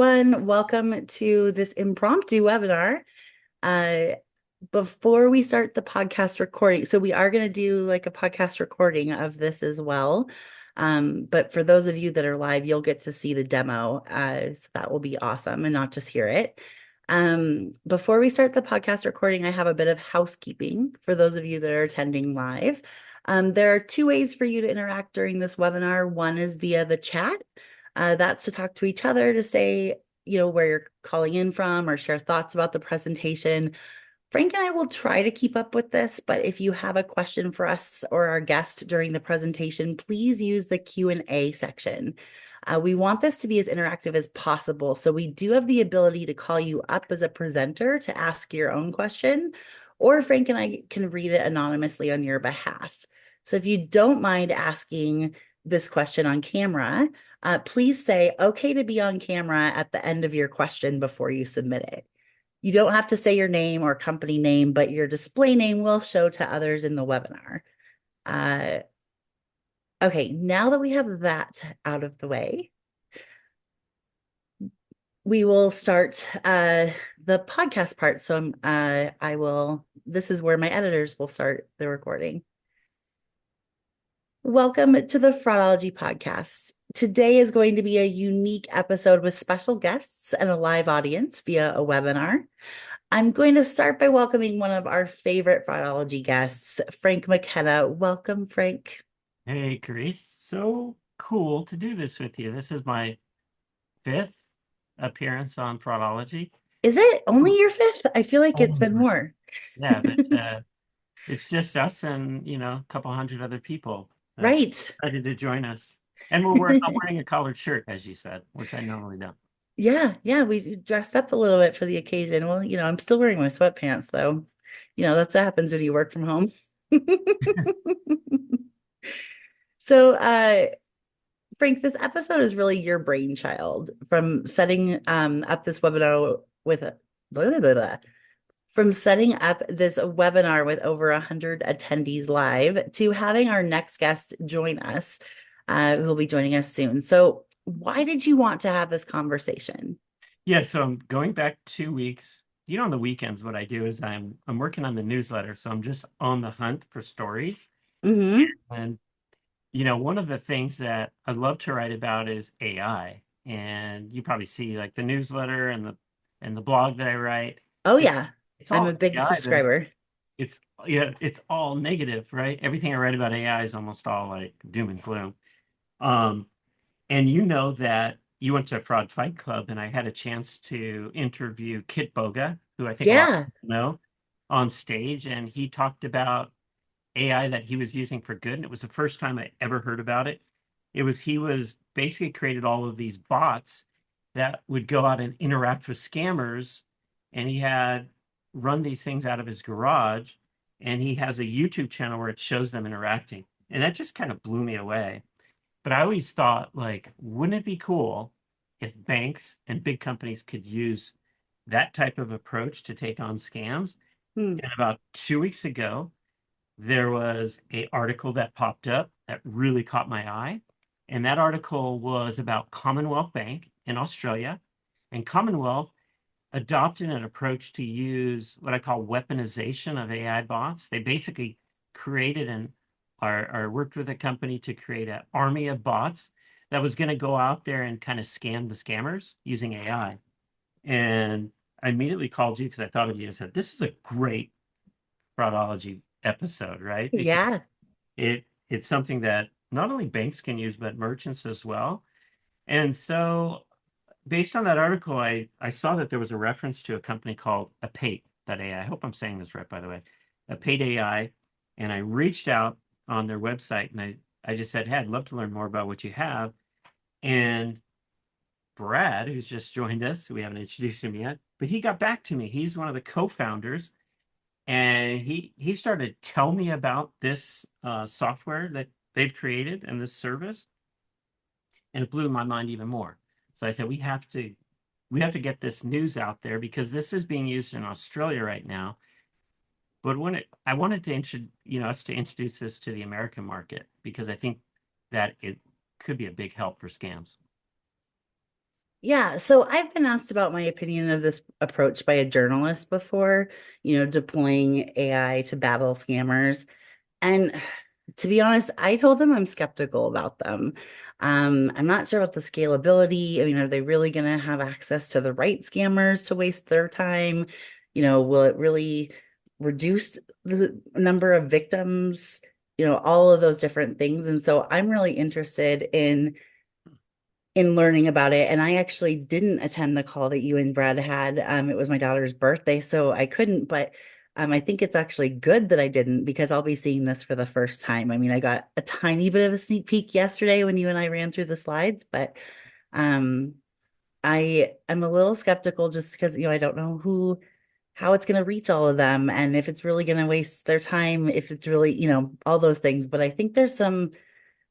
everyone. Welcome to this impromptu webinar. Uh, Before we start the podcast recording, so we are going to do like a podcast recording of this as well. But for those of you that are live, you'll get to see the demo. So that will be awesome and not just hear it. Before we start the podcast recording, I have a bit of housekeeping for those of you that are attending live. There are two ways for you to interact during this webinar. One is via the chat. That's to talk to each other, to say, where you're calling in from or share thoughts about the presentation. Frank and I will try to keep up with this, but if you have a question for us or our guest during the presentation, please use the Q&A section. We want this to be as interactive as possible, so we do have the ability to call you up as a presenter to ask your own question, or Frank and I can read it anonymously on your behalf. So if you don't mind asking this question on camera, please say okay to be on camera at the end of your question before you submit it. You don't have to say your name or company name, but your display name will show to others in the webinar. Okay, now that we have that out of the way, we will start the podcast part. So this is where my editors will start the recording. Welcome to the Fraudology podcast. Today is going to be a unique episode with special guests and a live audience via a webinar. I'm going to start by welcoming one of our favorite Fraudology guests, Frank McKenna. Welcome, Frank. Hey, Karisse. So cool to do this with you. This is my fifth appearance on Fraudology. Is it only your fifth? I feel like it's Oh, been more. yeah, but it's just us and a couple hundred other people that Right. decided to join us. And I'm wearing a collared shirt, as you said, which I normally don't. Yeah, we dressed up a little bit for the occasion. Well, I'm still wearing my sweatpants though. That's what happens when you work from home. So, Frank, this episode is really your brainchild from setting up this webinar with blah, blah, blah, from setting up this webinar with over 100 attendees live to having our next guest join us, who will be joining us soon. So why did you want to have this conversation? Yeah, so I'm going back 2 weeks. On the weekends, what I do is I'm working on the newsletter, so I'm just on the hunt for stories. Mm-hmm. And one of the things that I love to write about is AI. And you probably see like the newsletter and the blog that I write. Oh It, yeah, it's I'm a all big AI, but it's subscriber. it's yeah, it's all negative, right? Everything I write about AI is almost all like doom and gloom. Um, and you know that you went to Fraud Fight Club, and I had a chance to interview Kit Boga, who I think a lot of Yeah. people know, on stage, and he talked about AI that he was using for good. And it was the first time I ever heard about it. He was basically created all of these bots that would go out and interact with scammers. And he had run these things out of his garage. And he has a YouTube channel where it shows them interacting. And that just kind of blew me away. But I always thought, like, wouldn't it be cool if banks and big companies could use that type of approach to take on scams? Hmm. And about 2 weeks ago, there was an article that popped up that really caught my eye. And that article was about Commonwealth Bank in Australia. And Commonwealth adopted an approach to use what I call weaponization of AI bots. They basically created or worked with a company to create an army of bots that was going to go out there and kind of scam the scammers using AI. And I immediately called you because I thought of you and said, this is a great fraudology episode, right? Because Yeah. it's something that not only banks can use, but merchants as well. And so based on that article, I saw that there was a reference to a company called Apate.AI. I hope I'm saying this right, by the way. Apate.AI. And I reached out on their website and I just said, hey, I'd love to learn more about what you have. And Brad, who's just joined us, we haven't introduced him yet, but he got back to me. He's one of the co-founders, and he started to tell me about this software that they've created and this service, and it blew my mind even more. So I said, we have to get this news out there because this is being used in Australia right now. But I wanted us to introduce this to the American market because I think that it could be a big help for scams. Yeah, so I've been asked about my opinion of this approach by a journalist before, deploying AI to battle scammers. And to be honest, I told them I'm skeptical about them. I'm not sure about the scalability. I mean, are they really going to have access to the right scammers to waste their time? Will it really reduce the number of victims? All of those different things. And so I'm really interested in learning about it. And I actually didn't attend the call that you and Brad had. It was my daughter's birthday, so I couldn't, but I think it's actually good that I didn't because I'll be seeing this for the first time. I mean, I got a tiny bit of a sneak peek yesterday when you and I ran through the slides, but um, I am a little skeptical just because, I don't know how it's going to reach all of them and if it's really going to waste their time, if it's really, all those things. But I think there's some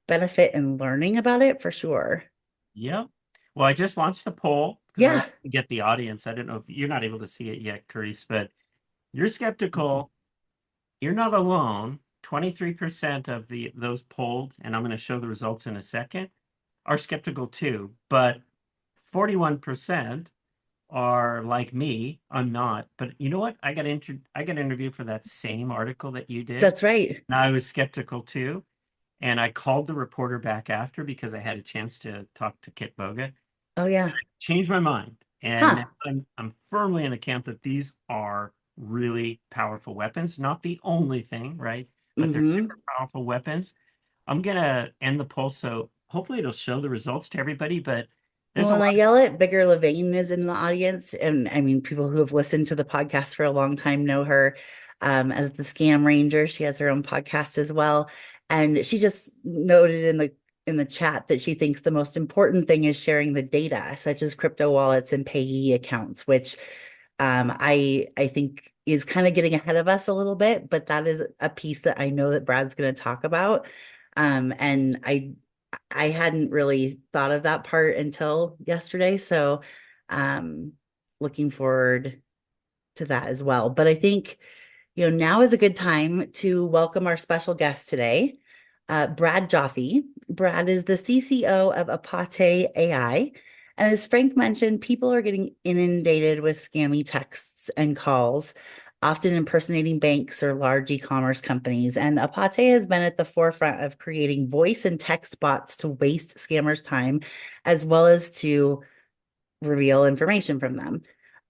benefit in learning about it for sure. Yep. Well, I just launched a poll because I want Yeah, to get the audience. I don't know if you're not able to see it yet, Karisse, but you're skeptical. You're not alone. 23% of the those polled, and I'm going to show the results in a second, are skeptical too. But 41% are like me. I'm not. But you know what? I got interviewed for that same article that you did. that's right. And I was skeptical too. And I called the reporter back after because I had a chance to talk to Kit Boga. Oh yeah. Changed my mind. And now Huh. I'm firmly in the camp that these are really powerful weapons. Not the only thing, right? But they're Hmm. super powerful weapons. I'm gonna end the poll, so hopefully it'll show the results to everybody. But there's Well, a and I lot of yell it, Bigger Levine is in the audience. And I mean, people who have listened to the podcast for a long time know her as the Scam Ranger. She has her own podcast as well. And she just noted in the chat that she thinks the most important thing is sharing the data, such as crypto wallets and payee accounts, which I think is kind of getting ahead of us a little bit, but that is a piece that I know that Brad's going to talk about. And I hadn't really thought of that part until yesterday. So um looking forward to that as well. But I think, now is a good time to welcome our special guest today, Brad Joffe. Brad is the CCO of Apate.AI. And as Frank mentioned, people are getting inundated with scammy texts and calls, often impersonating banks or large e-commerce companies. And Apate has been at the forefront of creating voice and text bots to waste scammers' time, as well as to reveal information from them.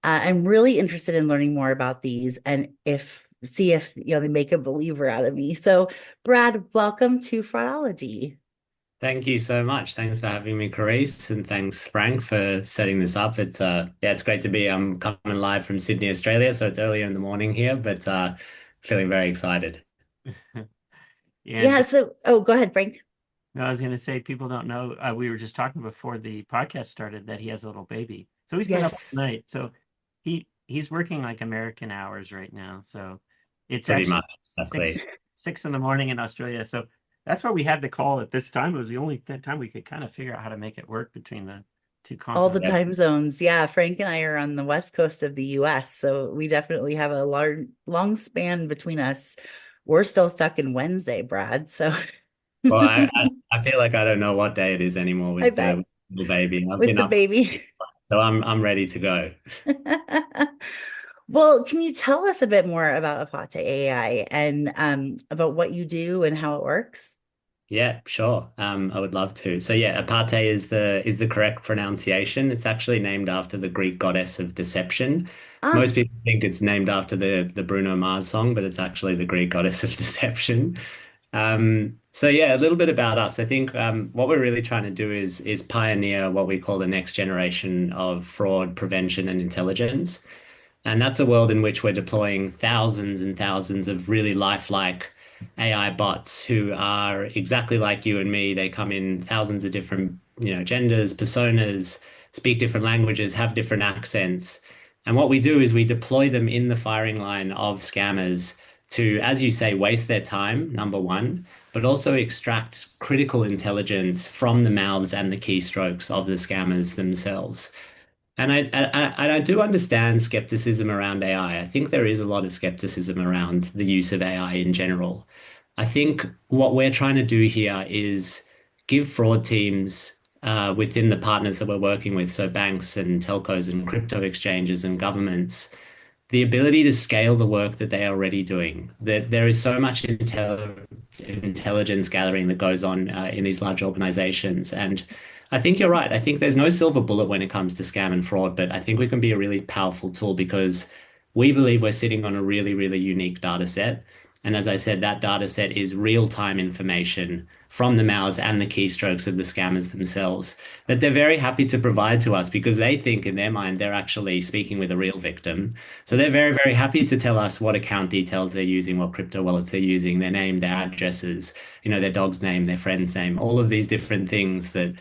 I'm really interested in learning more about these and if see if they make a believer out of me. So, Brad, welcome to Fraudology. Thank you so much. Thanks for having me, Karisse, and thanks, Frank, for setting this up. It's great to be. I'm coming live from Sydney, Australia, so it's earlier in the morning here, but feeling very excited. Yeah. and So, oh, go ahead, Frank. no, I was going to say people don't know. We were just talking before the podcast started that he has a little baby, so he's been up all Yes, night. So he's working like American hours right now. So it's Pretty actually much, exactly. six in the morning in Australia. So that's why we had the call at this time. It was the only time we could kind of figure out how to make it work between the two all the continents. Yeah. time zones. Yeah, Frank and I are on the west coast of the US, so we definitely have a long span between us. We're still stuck in Wednesday, Brad. So Well, I feel like I don't know what day it is anymore I with bet the little baby. I've with been the up, baby. so I'm ready to go. Well, can you tell us a bit more about Apate AI and about what you do and how it works? Yeah, sure. I would love to. So yeah, Apate is the correct pronunciation. It's actually named after the Greek goddess of deception. Ah, Most people think it's named after the Bruno Mars song, but it's actually the Greek goddess of deception. So yeah, a little bit about us. I think what we're really trying to do is pioneer what we call the next generation of fraud prevention and intelligence. And that's a world in which we're deploying thousands and thousands of really lifelike AI bots who are exactly like you and me. They come in thousands of different, genders, personas, speak different languages, have different accents. And what we do is we deploy them in the firing line of scammers to, as you say, waste their time, number one, but also extract critical intelligence from the mouths and the keystrokes of the scammers themselves. And I do understand skepticism around AI. I think there is a lot of skepticism around the use of AI in general. I think what we're trying to do here is give fraud teams within the partners that we're working with, so banks and telcos and crypto exchanges and governments, the ability to scale the work that they are already doing. That there is so much intelligence gathering that goes on in these large organizations. And I think you're right. I think there's no silver bullet when it comes to scam and fraud, but I think we can be a really powerful tool because we believe we're sitting on a really, really unique data set. And as I said, that data set is real-time information from the mouths and the keystrokes of the scammers themselves that they're very happy to provide to us because they think in their mind they're actually speaking with a real victim. So they're very, very happy to tell us what account details they're using, what crypto wallets they're using, their name, their addresses, their dog's name, their friend's name, all of these different things that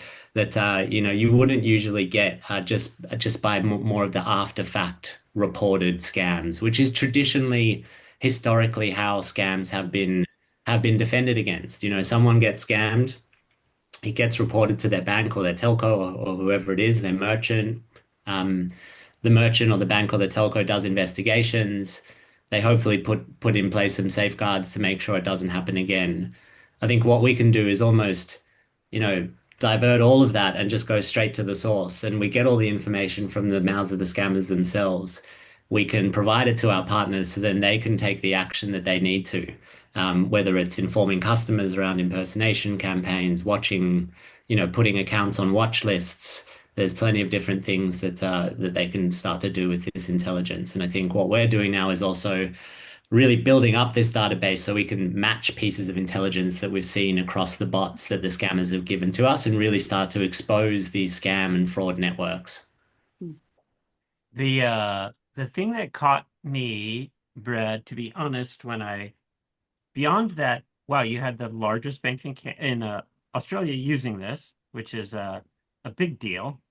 you wouldn't usually get just by more of the after fact reported scams, which is traditionally historically how scams have been defended against. Someone gets scammed, it gets reported to their bank or their telco or whoever it is, their merchant. Um, the merchant or the bank or the telco does investigations. They hopefully put in place some safeguards to make sure it doesn't happen again. I think what we can do is almost, you know, divert all of that and just go straight to the source. And we get all the information from the mouths of the scammers themselves. We can provide it to our partners so then they can take the action that they need to, whether it's informing customers around impersonation campaigns, putting accounts on watch lists. There's plenty of different things that they can start to do with this intelligence. And I think what we're doing now is also really building up this database so we can match pieces of intelligence that we've seen across the bots that the scammers have given to us and really start to expose these scam and fraud networks. The thing that caught me, Brad, to be honest, beyond that, wow, you had the largest bank in Australia using this, which is a big deal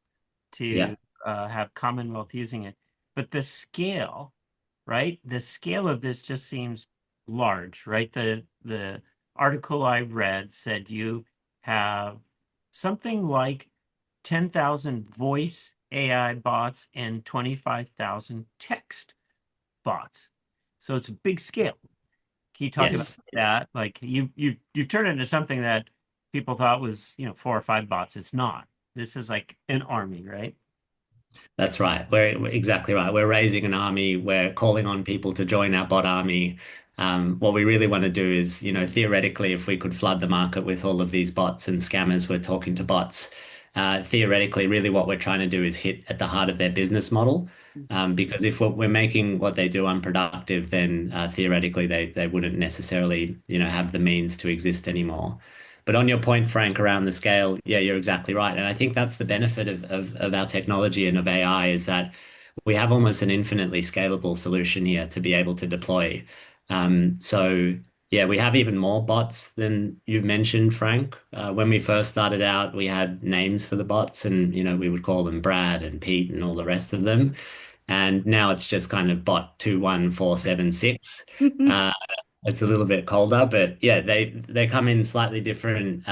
Yeah. to have Commonwealth using it. But the scale, right? The scale of this just seems large, right? The article I read said you have something like 10,000 voice AI bots and 25,000 text bots. So it's a big scale. Can you talk about Yes. that? Like you turn it into something that people thought was, 4 or 5 bots. It's not. This is like an army, right? That's right. We're exactly right. We're raising an army. We're calling on people to join our bot army. What we really want to do is, theoretically, if we could flood the market with all of these bots and scammers, we're talking to bots. Theoretically, really what we're trying to do is hit at the heart of their business model. Because if we're making what they do unproductive, then theoretically they wouldn't necessarily, have the means to exist anymore. But on your point, Frank, around the scale, yeah, you're exactly right. And I think that's the benefit of our technology and of AI is that we have almost an infinitely scalable solution here to be able to deploy. So yeah, we have even more bots than you've mentioned, Frank. When we first started out, we had names for the bots and, we would call them Brad and Pete and all the rest of them. And now it's just kind of bot 21476. Uh, it's a little bit colder, but yeah, they come in slightly different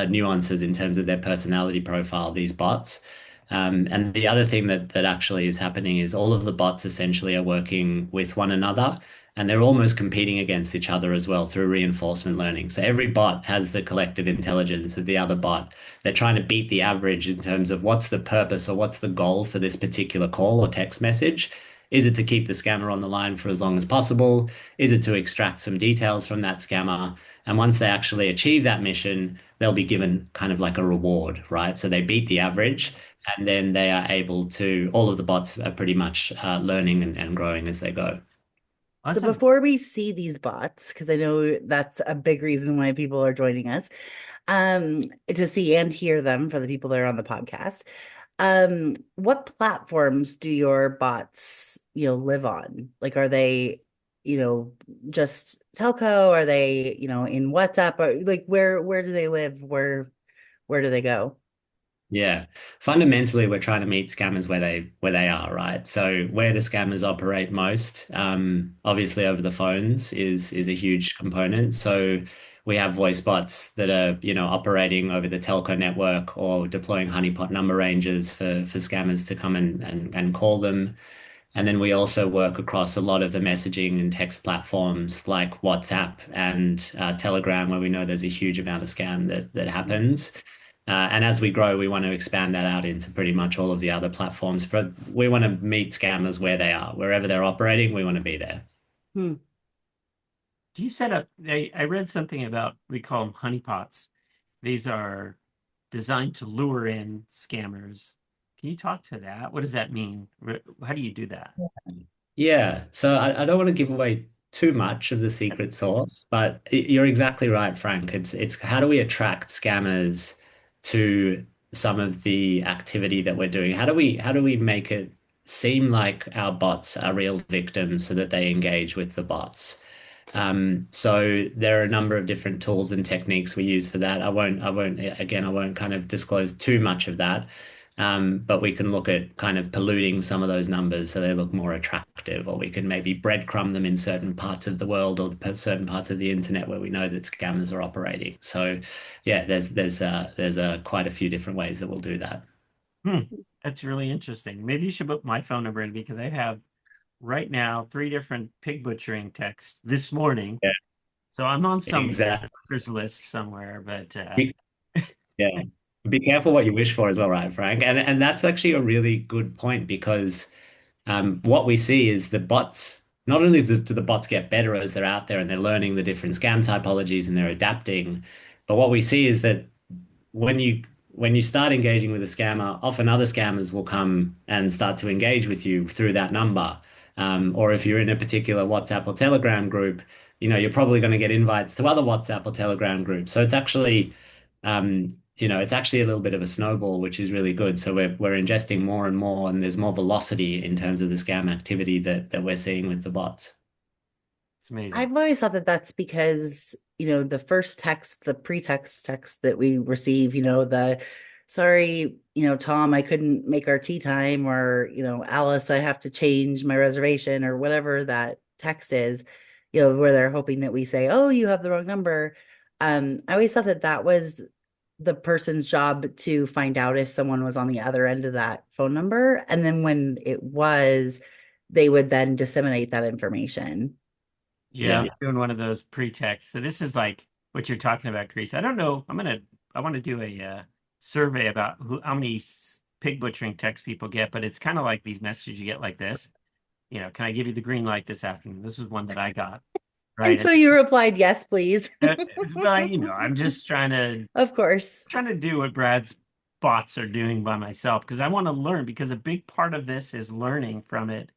nuances in terms of their personality profile, these bots. And the other thing that actually is happening is all of the bots essentially are working with one another, and they're almost competing against each other as well through reinforcement learning. So every bot has the collective intelligence of the other bot. They're trying to beat the average in terms of what's the purpose or what's the goal for this particular call or text message. Is it to keep the scammer on the line for as long as possible? Is it to extract some details from that scammer? And once they actually achieve that mission, they'll be given kind of like a reward, right? So they beat the average, and then they are able to, all of the bots are pretty much learning and growing as they go. So Awesome. before we see these bots, because I know that's a big reason why people are joining us, to see and hear them for the people that are on the podcast. What platforms do your bots, live on? Like, are they, just telco? Are they, in WhatsApp? Or like, where do they live? Where do they go? Yeah. Fundamentally, we're trying to meet scammers where they are, right? So where the scammers operate most, obviously over the phones is a huge component. So we have voice bots that are, operating over the telco network or deploying honeypot number ranges for scammers to come and call them. And then we also work across a lot of the messaging and text platforms like WhatsApp and Telegram, where we know there's a huge amount of scam that happens. And as we grow, we want to expand that out into pretty much all of the other platforms. But we want to meet scammers where they are, wherever they're operating, we want to be there. Hmm. Do you set up? I read something about, we call them honeypots. These are designed to lure in scammers. Can you talk to that? What does that mean? How do you do that? Yeah, so I don't want to give away too much of the secret sauce, but you're exactly right, Frank. It's how do we attract scammers to some of the activity that we're doing? How do we make it seem like our bots are real victims so that they engage with the bots? So there are a number of different tools and techniques we use for that. I won't kind of disclose too much of that. But we can look at kind of polluting some of those numbers so they look more attractive, or we can maybe breadcrumb them in certain parts of the world or certain parts of the internet where we know that scammers are operating. So, yeah, there's quite a few different ways that we'll do that. Hmm, that's really interesting. Maybe you should put my phone number in because I have right now three different pig butchering texts this morning. Yeah, So I'm on some exactly. workers list somewhere, but Yeah. Be careful what you wish for as well, right, Frank? And that's actually a really good point because what we see is the bots, not only do the bots get better as they're out there and they're learning the different scam typologies and they're adapting, but what we see is that when you start engaging with a scammer, often other scammers will come and start to engage with you through that number. Or if you're in a particular WhatsApp or Telegram group, you're probably going to get invites to other WhatsApp or Telegram groups. So it's actually a little bit of a snowball, which is really good. So we're ingesting more and more, and there's more velocity in terms of the scam activity that we're seeing with the bots. it's amazing. I've always thought that that's because, the first text, the pretext text that we receive, sorry, Tom, I couldn't make our tea time, or, Alice, I have to change my reservation, or whatever that text is, where they're hoping that we say, oh, you have the wrong number. I always thought that that was the person's job to find out if someone was on the other end of that phone number. And then when it was, they would then disseminate that information. Yeah, I'm Yeah. doing one of those pretexts. So this is like what you're talking about, Karisse. I don't know. I want to do a survey about how many pig butchering texts people get, but it's kind of like these messages you get like this. Can I give you the green light this afternoon? This is one that I got, And right? so you replied, yes, please. Well, I'm just Of course. trying to do what Brad's bots are doing by myself because I want to learn because a big part of this is learning from it.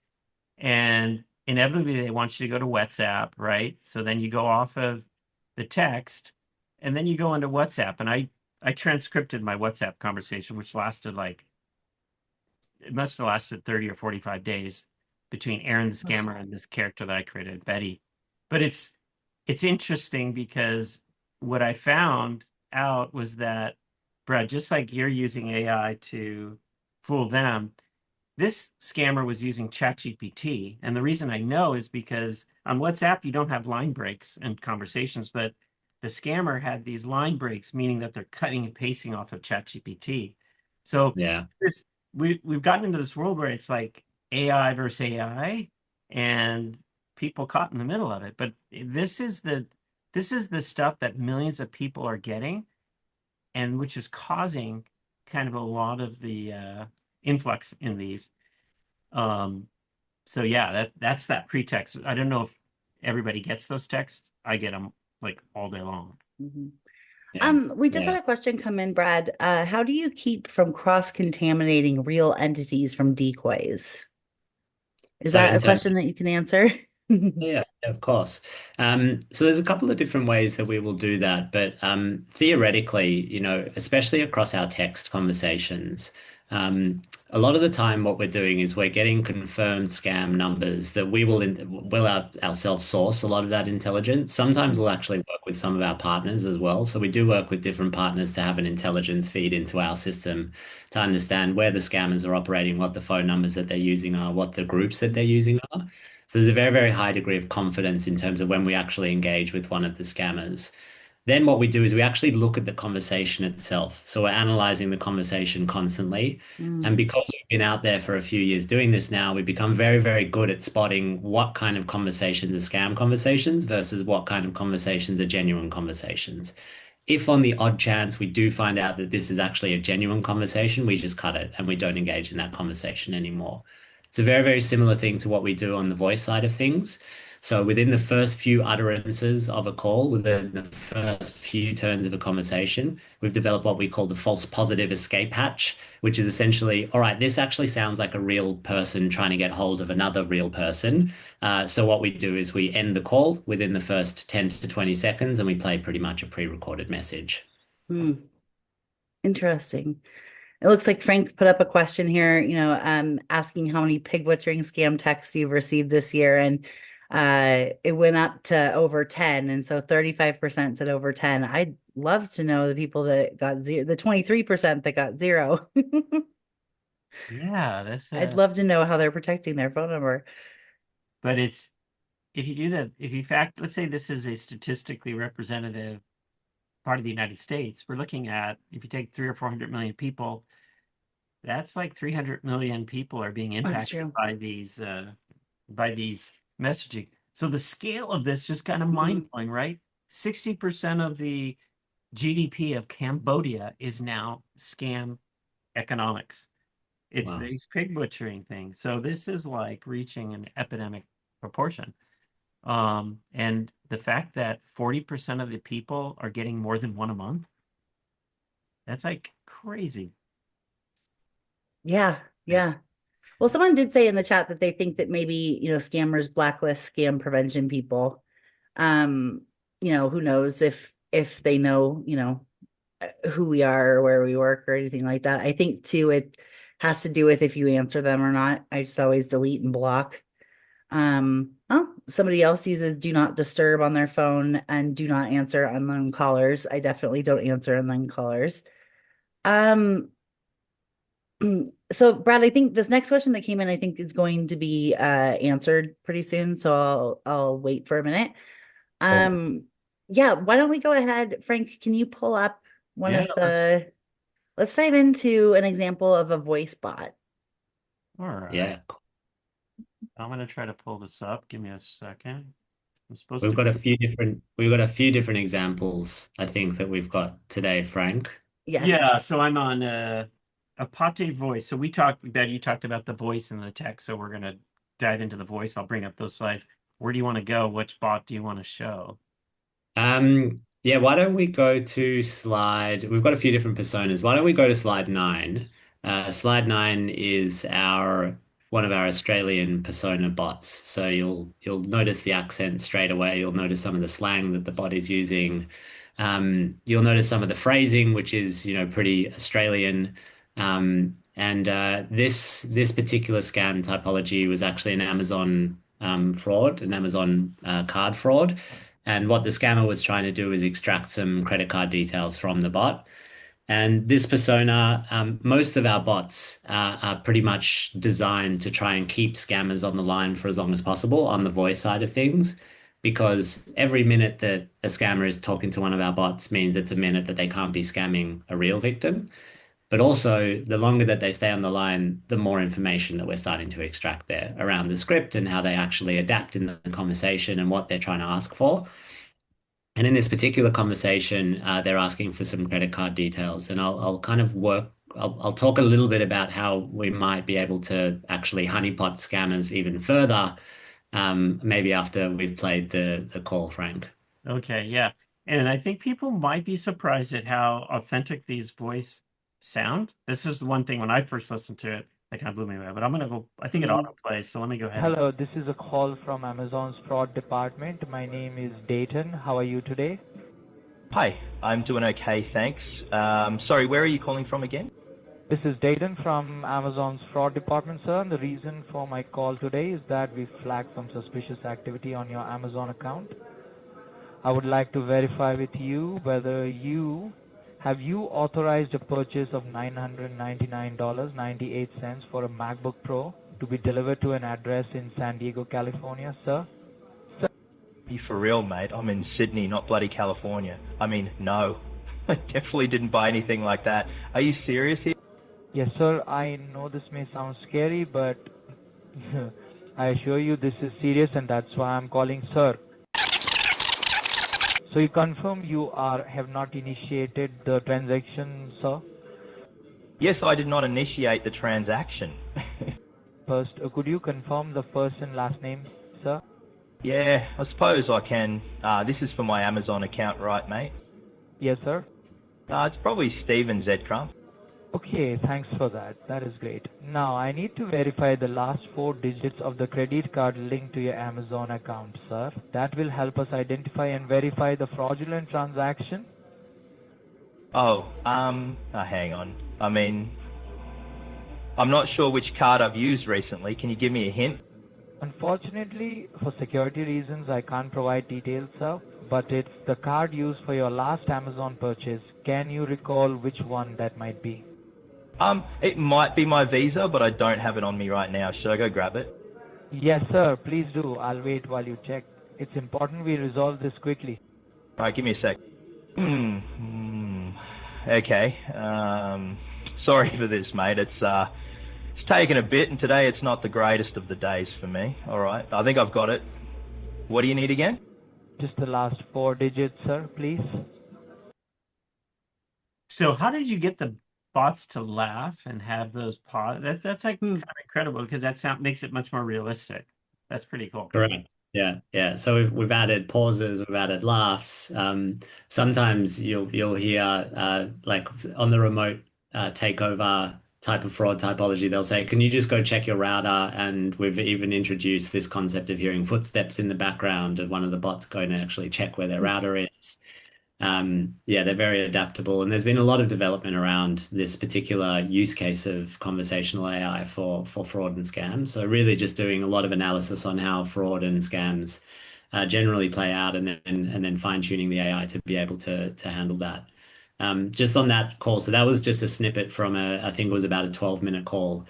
And inevitably they want you to go to WhatsApp, right? So then you go off of the text and then you go into WhatsApp. And I transcripted my WhatsApp conversation, which lasted it must have lasted 30 or 45 days between Aaron the scammer and this character that I created, Betty. But it's interesting because what I found out was that, Brad, just like you're using AI to fool them, this scammer was using ChatGPT. And the reason I know is because on WhatsApp, you don't have line breaks and conversations, but the scammer had these line breaks, meaning that they're cutting and pasting off of ChatGPT. So Yeah. this we've gotten into this world where it's like AI versus AI and people caught in the middle of it. But this is the stuff that millions of people are getting and which is causing kind of a lot of the influx in these. Um, so yeah, that's that pretext. I don't know if everybody gets those texts. I get them like all day long. Mhm. Yeah. We just Yeah. had a question come in, Brad. How do you keep from cross-contaminating real entities from decoys? Is So that in a terms question that you can answer? Yeah, of course. So there's a couple of different ways that we will do that, but theoretically, especially across our text conversations, a lot of the time what we're doing is we're getting confirmed scam numbers that we will ourselves source a lot of that intelligence. Sometimes we'll actually work with some of our partners as well. So we do work with different partners to have an intelligence feed into our system to understand where the scammers are operating, what the phone numbers that they're using are, what the groups that they're using are. So there's a very, very high degree of confidence in terms of when we actually engage with one of the scammers. Then what we do is we actually look at the conversation itself. So we're analyzing the conversation constantly. And Mm, because we've been out there for a few years doing this now, we become very, very good at spotting what kind of conversations are scam conversations versus what kind of conversations are genuine conversations. if on the odd chance we do find out that this is actually a genuine conversation, we just cut it and we don't engage in that conversation anymore. It's a very, very similar thing to what we do on the voice side of things. So within the first few utterances of a call, within the first few turns of a conversation, we've developed what we call the false positive escape hatch, which is essentially, all right, this actually sounds like a real person trying to get hold of another real person. So what we do is we end the call within the first 10 to 20 seconds and we play pretty much a pre-recorded message. Interesting. It looks like Frank put up a question here, asking how many pig butchering scam texts you've received this year. And it went up to over 10. And so 35% said over 10. I'd love to know the people that got zero, the 23% that got zero. Yeah, that's I'd love to know how they're protecting their phone number. But if you do that, let's say this is a statistically representative part of the United States, we're looking at, if you take 300 or 400 million people, that's like 300 million people are being impacted by these messaging. So the scale of this just kind of mind-blowing, right? 60% of the GDP of Cambodia is now scam economics. It's these pig butchering things. So this is like reaching an epidemic proportion. And the fact that 40% of the people are getting more than one a month, that's like crazy. Yeah. Well, someone did say in the chat that they think that maybe, scammers blacklist scam prevention people. Who knows if they know, who we are or where we work or anything like that. I think too, it has to do with if you answer them or not. I just always delete and block. Somebody else uses do not disturb on their phone and do not answer unknown callers. I definitely don't answer unknown callers. So Brad, I think this next question that came in, I think is going to be answered pretty soon. So I'll wait for a minute. Yeah, why don't we go ahead, Frank? Can you pull up let's dive into an example of a voice bot. All right. Yeah. I'm going to try to pull this up. Give me a second. We've got a few different examples, I think, that we've got today, Frank. Yes. Yeah, so I'm on Apate voice. So you talked about the voice and the text. So we're going to dive into the voice. I'll bring up those slides. Where do you want to go? Which bot do you want to show? Yeah, why don't we go to we've got a few different personas. Why don't we go to slide 9? Slide 9 is one of our Australian persona bots. So you'll notice the accent straight away. You'll notice some of the slang that the bot is using. You'll notice some of the phrasing, which is, pretty Australian. This particular scam typology was actually an Amazon fraud, an Amazon card fraud. And what the scammer was trying to do is extract some credit card details from the bot. And this persona, most of our bots are pretty much designed to try and keep scammers on the line for as long as possible on the voice side of things, because every minute that a scammer is talking to one of our bots means it's a minute that they can't be scamming a real victim. But also, the longer that they stay on the line, the more information that we're starting to extract there around the script and how they actually adapt in the conversation and what they're trying to ask for. And in this particular conversation, they're asking for some credit card details. And I'll talk a little bit about how we might be able to actually honeypot scammers even further, maybe after we've played the call, Frank. Okay, yeah. And I think people might be surprised at how authentic these voice sound. This is the one thing when I first listened to it, that kind of blew me away. But I'm going to go, I think it autoplays, so let me go ahead. Hello, this is a call from Amazon's fraud department. My name is Dayton. How are you today? Hi, I'm doing okay, thanks. Sorry, where are you calling from again? This is Dayton from Amazon's fraud department, sir. And the reason for my call today is that we flagged some suspicious activity on your Amazon account. I would like to verify with you whether have you authorized a purchase of $999.98 for a MacBook Pro to be delivered to an address in San Diego, California, sir? Be for real, mate. I'm in Sydney, not bloody California. I mean, no. I definitely didn't buy anything like that. Are you serious here? Yes, sir. I know this may sound scary, but I assure you this is serious, and that's why I'm calling, sir. So you confirm you have not initiated the transaction, sir? Yes, I did not initiate the transaction. First, could you confirm the first and last name, sir? Yeah, I suppose I can. This is for my Amazon account, right, mate? Yes, sir. It's probably Steven Z. Crump. Okay, thanks for that. That is great. Now, I need to verify the last four digits of the credit card linked to your Amazon account, sir. That will help us identify and verify the fraudulent transaction. Hang on. I mean, I'm not sure which card I've used recently. Can you give me a hint? Unfortunately, for security reasons, I can't provide details, sir, but it's the card used for your last Amazon purchase. Can you recall which one that might be? It might be my Visa, but I don't have it on me right now. Should I go grab it? Yes, sir, please do. I'll wait while you check. It's important we resolve this quickly. All right, give me a sec. Okay. Sorry for this, mate. It's taken a bit, and today it's not the greatest of the days for me. All right, I think I've got it. What do you need again? Just the last four digits, sir, please. So how did you get the bots to laugh and have those pause? That's like kind of incredible because makes it much more realistic. That's pretty cool. Correct. Yeah. So we've added pauses, we've added laughs. Sometimes you'll hear like on the remote takeover type of fraud typology, they'll say, "Can you just go check your router?" And we've even introduced this concept of hearing footsteps in the background of one of the bots going to actually check where their router is. Yeah, they're very adaptable, and there's been a lot of development around this particular use case of conversational AI for fraud and scams. So really just doing a lot of analysis on how fraud and scams generally play out, and then fine-tuning the AI to be able to handle that. Just on that call, so that was just a snippet from I think it was about a 12-minute call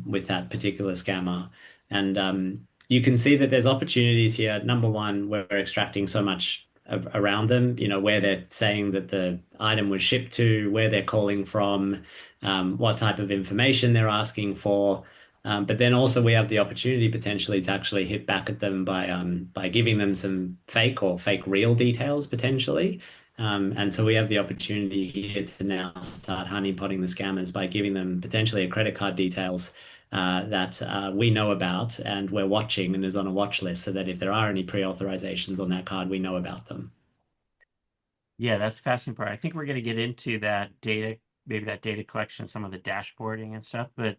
with that particular scammer. And you can see that there's opportunities here. Number one, we're extracting so much around them, where they're saying that the item was shipped to, where they're calling from, what type of information they're asking for. But then also we have the opportunity potentially to actually hit back at them by giving them some fake or fake real details potentially. And so we have the opportunity here to now start honeypotting the scammers by giving them potentially a credit card details that we know about and we're watching and is on a watch list so that if there are any pre-authorizations on that card, we know about them. Yeah, that's the fascinating part. I think we're going to get into that data, maybe that data collection, some of the dashboarding and stuff, but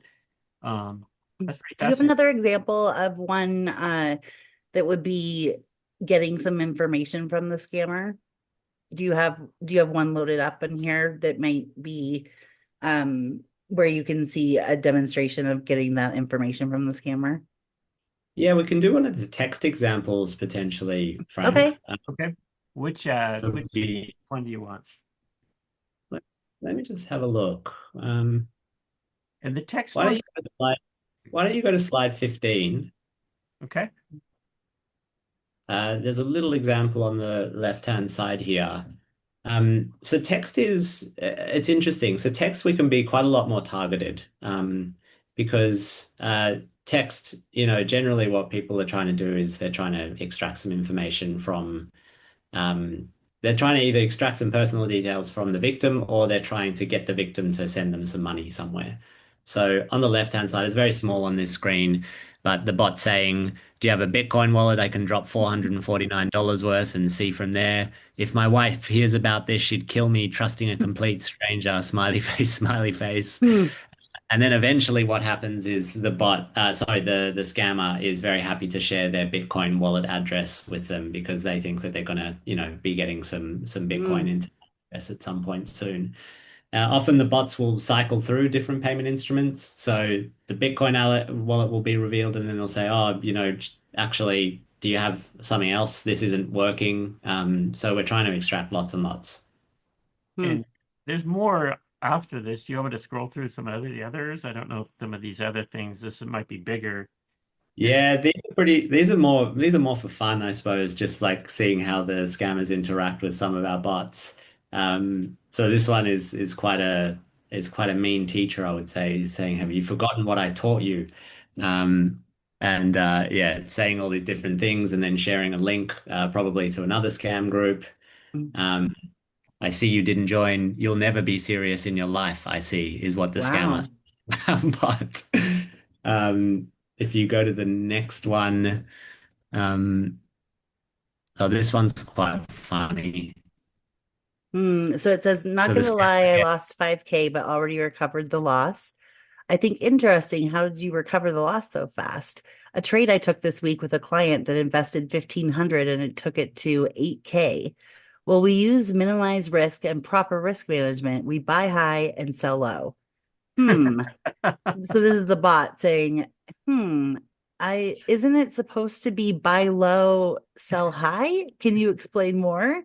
that's pretty Do you have fascinating. another example of one that would be getting some information from the scammer? Do you have one loaded up in here that might be where you can see a demonstration of getting that information from the scammer? Yeah, we can do one of the text examples potentially, Frank. Okay. Okay. Which one do you want? Let me just have a look. And the text Why one. don't you go to slide 15? Okay. There's a little example on the left-hand side here. So text it's interesting. So text, we can be quite a lot more targeted because text, generally what people are trying to do is they're trying to extract some information from, they're trying to either extract some personal details from the victim or they're trying to get the victim to send them some money somewhere. So on the left-hand side, it's very small on this screen, but the bot saying, "Do you have a Bitcoin wallet? I can drop $449 worth and see from there. If my wife hears about this, she'd kill me, trusting a complete stranger." Smiley face, smiley face. And then eventually what happens is the scammer is very happy to share their Bitcoin wallet address with them because they think that they're gonna, be getting some Bitcoin into address at some point soon. Often the bots will cycle through different payment instruments. So the Bitcoin wallet will be revealed and then they'll say, "Oh, actually, do you have something else? This isn't working." So we're trying to extract lots and lots. And there's more after this. Do you want me to scroll through some of the others? I don't know if some of these other things, this might be bigger. Yeah, these are more for fun, I suppose, just like seeing how the scammers interact with some of our bots. So this one is quite a mean teacher, I would say. He's saying, "Have you forgotten what I taught you?" and yeah, saying all these different things and then sharing a link probably to another scam group. Mm. Um, I see you didn't join. You'll never be serious in your life, I see, is what the scammer. Wow. But if you go to the next one, um, oh, this one's quite funny. So it says, not So the gonna lie, scammer, I yeah, lost 5K, but already recovered the loss. I think interesting. How did you recover the loss so fast? A trade I took this week with a client that invested 1,500 and it took it to 8K. Well, we use minimize risk and proper risk management. We buy high and sell low. Hmm. So this is the bot saying, hmm, I isn't it supposed to be buy low, sell high? Can you explain more?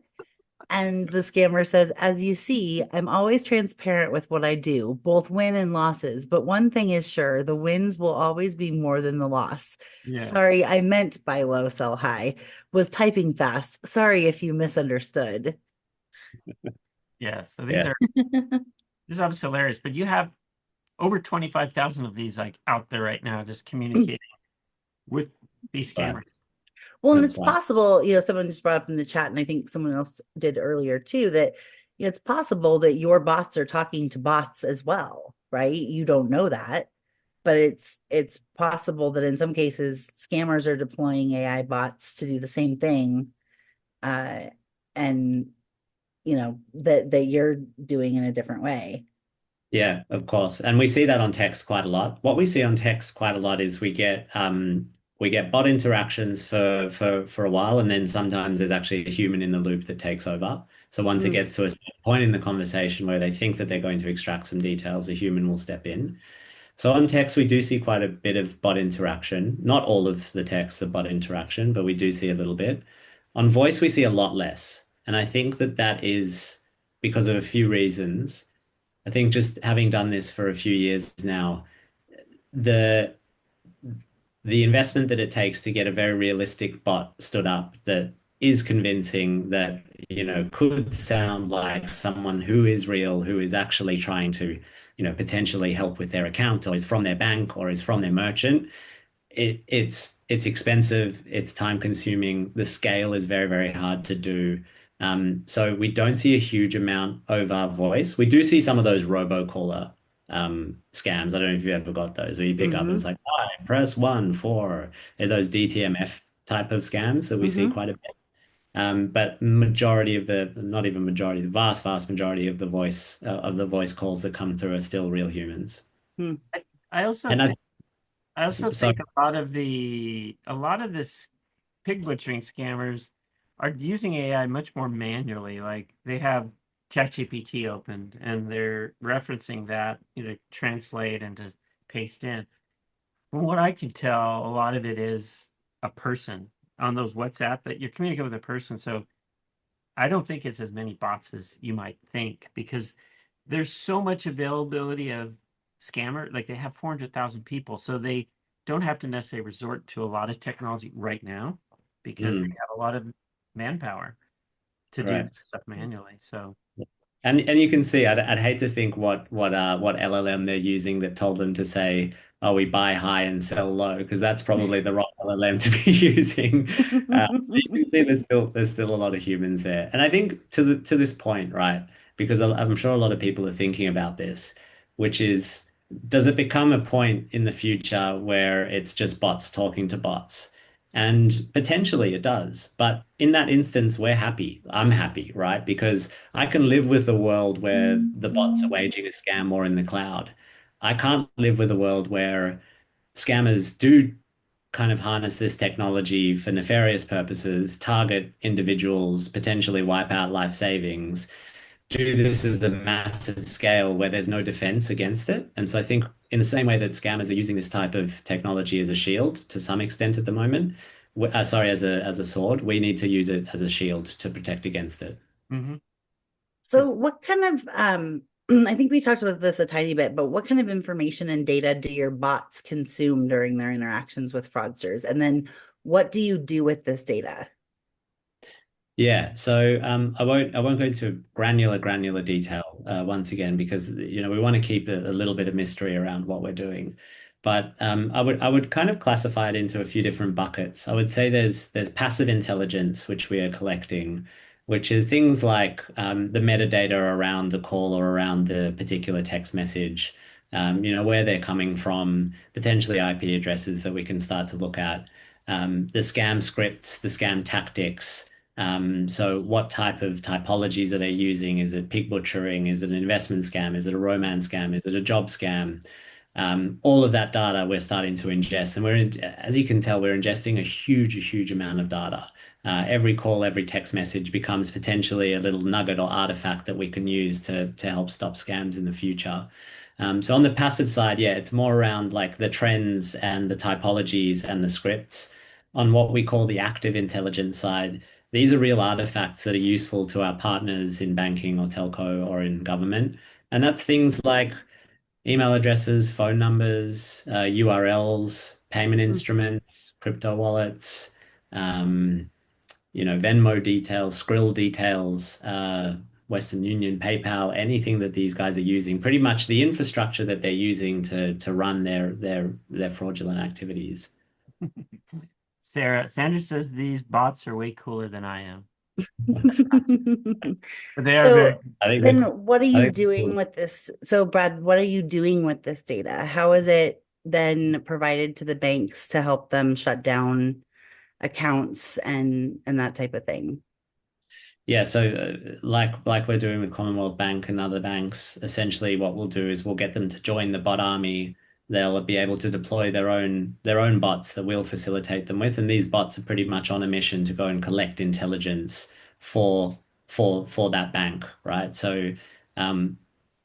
And the scammer says, as you see, I'm always transparent with what I do, both win and losses. But one thing is sure, the wins will always be more than the loss. Yeah. Sorry, I meant buy low, sell high. Was typing fast. Sorry if you misunderstood. Yeah. So yeah, these are obviously hilarious, but you have over 25,000 of these like out there right now, just communicating with these right. scammers. Well, and That's it's right. possible, someone just brought up in the chat, and I think someone else did earlier too, that it's possible that your bots are talking to bots as well, right? You don't know that, but it's possible that in some cases scammers are deploying AI bots to do the same thing, uh, and that you're doing in a different way. Yeah, of course. And we see that on text quite a lot. What we see on text quite a lot is we get bot interactions for a while, and then sometimes there's actually a human in the loop that takes over. So once it Mm, gets to a point in the conversation where they think that they're going to extract some details, a human will step in. So on text, we do see quite a bit of bot interaction. Not all of the text are bot interaction, but we do see a little bit. On voice, we see a lot less. And I think that that is because of a few reasons. I think just having done this for a few years now, the the investment that it takes to get a very realistic bot stood up that is convincing, that could sound like someone who is real, who is actually trying to potentially help with their account, or is from their bank, or is from their merchant. It's expensive, it's time consuming, the scale is very, very hard to do. So we don't see a huge amount over voice. We do see some of those robocaller scams. I don't know if you ever got those where you pick up and it's mm-hmm, like, hi, press one for those DTMF type of scams that we see mm-hmm, quite a bit. But majority of not even majority, the vast, vast majority of the voice calls that come through are still real humans. mm, I, I also And think I also so think a lot of this pig butchering scammers are using AI much more manually. Like they have ChatGPT opened and they're referencing that, translate and to paste in. From what I can tell, a lot of it is a person on those WhatsApp that you're communicating with a person. So I don't think it's as many bots as you might think because there's so much availability of scammer. Like they have 400,000 people, so they don't have to necessarily resort to a lot of technology right now because they mm, have a lot of manpower to do right. this stuff manually. So And you can see, I'd hate to think what LLM they're using that told them to say, "Oh, we buy high and sell low," because that's probably the wrong LLM to be using. You can see there's still a lot of humans there, and I think to this point, right? Because I'm sure a lot of people are thinking about this, which is, does it become a point in the future where it's just bots talking to bots? And potentially it does. But in that instance, we're happy. I'm happy, right? Because I can live with a world where the bots are waging a scam or in the cloud. I can't live with a world where scammers do kind of harness this technology for nefarious purposes, target individuals, potentially wipe out life savings, do this as a massive scale where there's no defense against it. And so I think in the same way that scammers are using this type of technology as a shield to some extent at the moment, sorry, as a sword, we need to use it as a shield to protect against it. mhm. So what kind of I think we talked about this a tiny bit, but what kind of information and data do your bots consume during their interactions with fraudsters? And then what do you do with this data? Yeah, so I won't go into granular detail once again because we want to keep a little bit of mystery around what we're doing. But I would kind of classify it into a few different buckets. I would say there's passive intelligence, which we are collecting, which is things like the metadata around the call or around the particular text message, where they're coming from, potentially IP addresses that we can start to look at, the scam scripts, the scam tactics. So what type of typologies are they using? Is it pig butchering? Is it an investment scam? Is it a romance scam? Is it a job scam? All of that data we're starting to ingest, and as you can tell, we're ingesting a huge amount of data. Every call, every text message becomes potentially a little nugget or artifact that we can use to help stop scams in the future. So on the passive side, yeah, it's more around like the trends and the typologies and the scripts. On what we call the active intelligence side, these are real artifacts that are useful to our partners in banking or telco or in government. And that's things like email addresses, phone numbers, URLs, payment instruments, crypto wallets, um, Venmo details, Skrill details, Western Union, PayPal, anything that these guys are using, pretty much the infrastructure that they're using to run their fraudulent activities. Sandra says these bots are way cooler than I am. But they are very. So I think then they're, what are I you think they're doing cool. with this? So Brad, what are you doing with this data? How is it then provided to the banks to help them shut down accounts and that type of thing? Yeah, so like we're doing with Commonwealth Bank and other banks, essentially what we'll do is we'll get them to join the bot army. They'll be able to deploy their own bots that we'll facilitate them with, and these bots are pretty much on a mission to go and collect intelligence for for that bank, right? So um,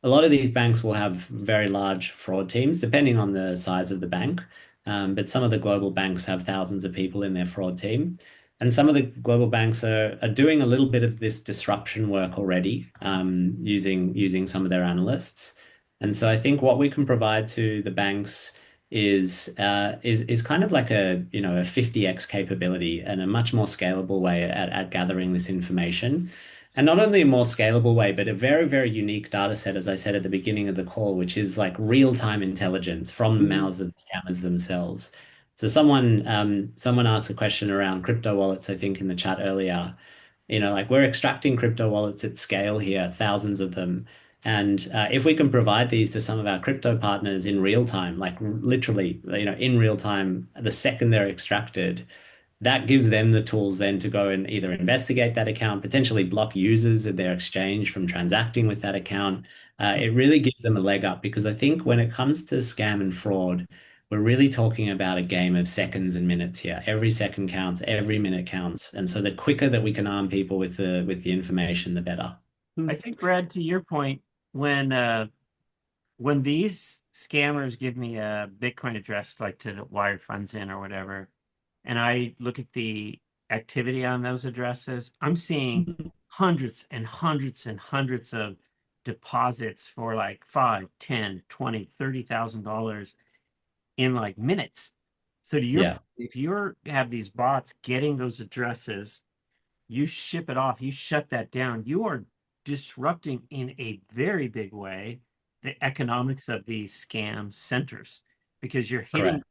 a lot of these banks will have very large fraud teams, depending on the size of the bank. But some of the global banks have thousands of people in their fraud team. And some of the global banks are doing a little bit of this disruption work already, using some of their analysts. And so I think what we can provide to the banks is kind of like a 50x capability and a much more scalable way at gathering this information. And not only a more scalable way, but a very, very unique data set, as I said at the beginning of the call, which is like real-time intelligence from the Mhm. mouths of the scammers themselves. So someone asked a question around crypto wallets, I think in the chat earlier. Like we're extracting crypto wallets at scale here, thousands of them. And if we can provide these to some of our crypto partners in real time, like literally, in real time, the second they're extracted, that gives them the tools then to go and either investigate that account, potentially block users at their exchange from transacting with that account. It really gives them a leg up because I think when it comes to scam and fraud, we're really talking about a game of seconds and minutes here. Every second counts, every minute counts. And so the quicker that we can arm people with the information, the better. I think, Brad, to your point, when these scammers give me a Bitcoin address, like to wire funds in or whatever, and I look at the activity on those addresses, I'm seeing hundreds and hundreds and hundreds of deposits for like 5, 10, 20, $30,000 in like minutes. So to your Yeah, point, if you have these bots getting those addresses, you ship it off, you shut that down, you are disrupting in a very big way the economics of these scam centers because you're hitting correct.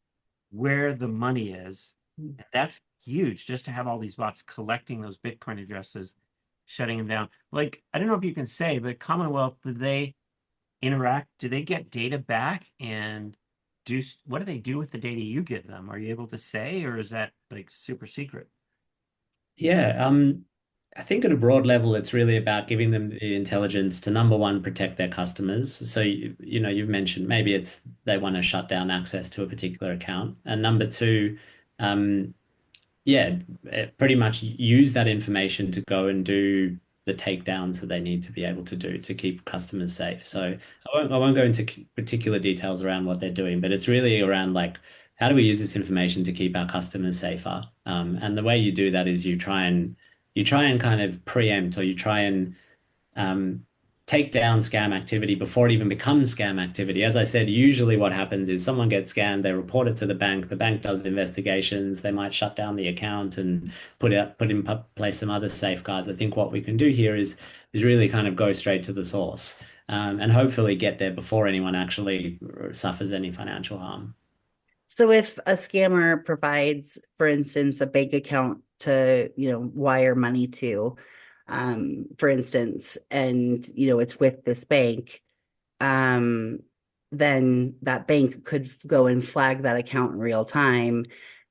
where the money is. And that's huge just to have all these bots collecting those Bitcoin addresses, shutting them down. Like, I don't know if you can say, but Commonwealth, did they interact? Do they get data back and what do they do with the data you give them? Are you able to say, or is that like super secret? Yeah, I think at a broad level, it's really about giving them the intelligence to number one, protect their customers. So you've mentioned maybe it's they want to shut down access to a particular account, and number two, um, yeah, pretty much use that information to go and do the takedowns that they need to be able to do to keep customers safe. So I won't go into particular details around what they're doing, but it's really around like how do we use this information to keep our customers safer? And the way you do that is you try and kind of preempt or you try and um, take down scam activity before it even becomes scam activity. As I said, usually what happens is someone gets scammed, they report it to the bank does investigations, they might shut down the account and put in place some other safeguards. I think what we can do here is really kind of go straight to the source, and hopefully get there before anyone actually suffers any financial harm. So if a scammer provides, for instance, a bank account to, wire money to, for instance, and, it's with this bank, um, then that bank could go and flag that account in real time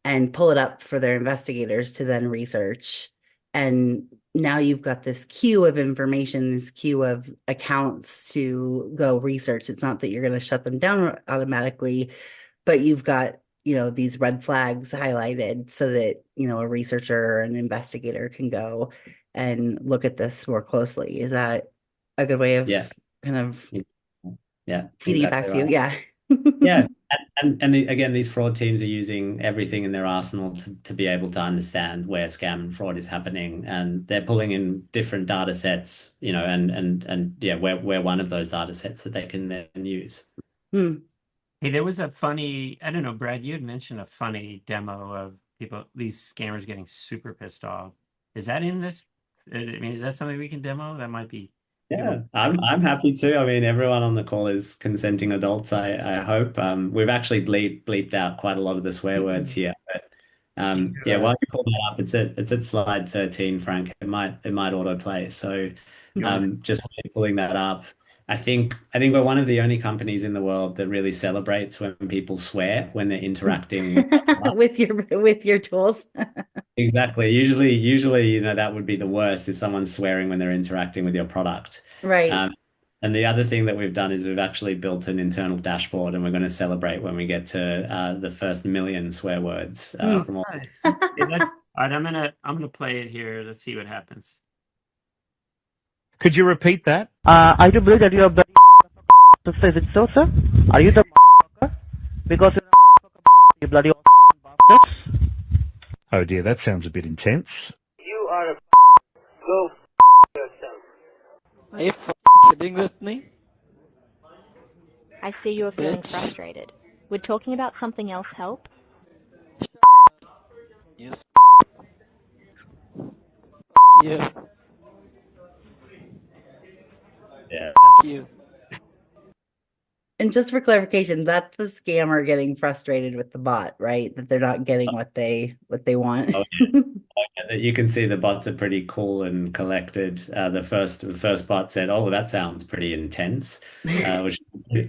and pull it up for their investigators to then research. And now you've got this queue of information, this queue of accounts to go research. It's not that you're going to shut them down automatically, but you've got, these red flags highlighted so that, a researcher or an investigator can go and look at this more closely. Is that a good way of kind of feeding it back to you? Yeah. Yeah. And again, these fraud teams are using everything in their arsenal to be able to understand where scam and fraud is happening. And they're pulling in different data sets, and yeah, we're one of those data sets that they can then use. Hey, there was a funny, I don't know, Brad, you had mentioned a funny demo of these scammers getting super pissed off. Is that in this? I mean, is that something we can demo? That might be. Yeah, I'm happy to. I mean, everyone on the call is consenting adults, I hope. We've actually bleeped out quite a lot of the swear words here. But yeah, while you pull that up, it's at slide 13, Frank. It might autoplay. So just pulling that up. I think we're one of the only companies in the world that really celebrates when people swear when they're interacting with your tools. Exactly. Usually, that would be the worst if someone's swearing when they're interacting with your product. Right. And the other thing that we've done is we've actually built an internal dashboard, and we're going to celebrate when we get to the first million swear words from all. Nice. All right, I'm gonna play it here. Let's see what happens. Could you repeat that? I do believe that you are bloody. Is it so, sir? Are you the motherfucker? Because you bloody bastards. Oh dear, that sounds a bit intense. You are a go yourself. Are you kidding with me? I see you are feeling frustrated. Would talking about something else help? Yes. Yeah. Yeah. You. And just for clarification, that's the scammer getting frustrated with the bot, right? That they're not getting what they want. Oh, yeah. You can see the bots are pretty cool and collected. The first bot said, "Oh, that sounds pretty intense," which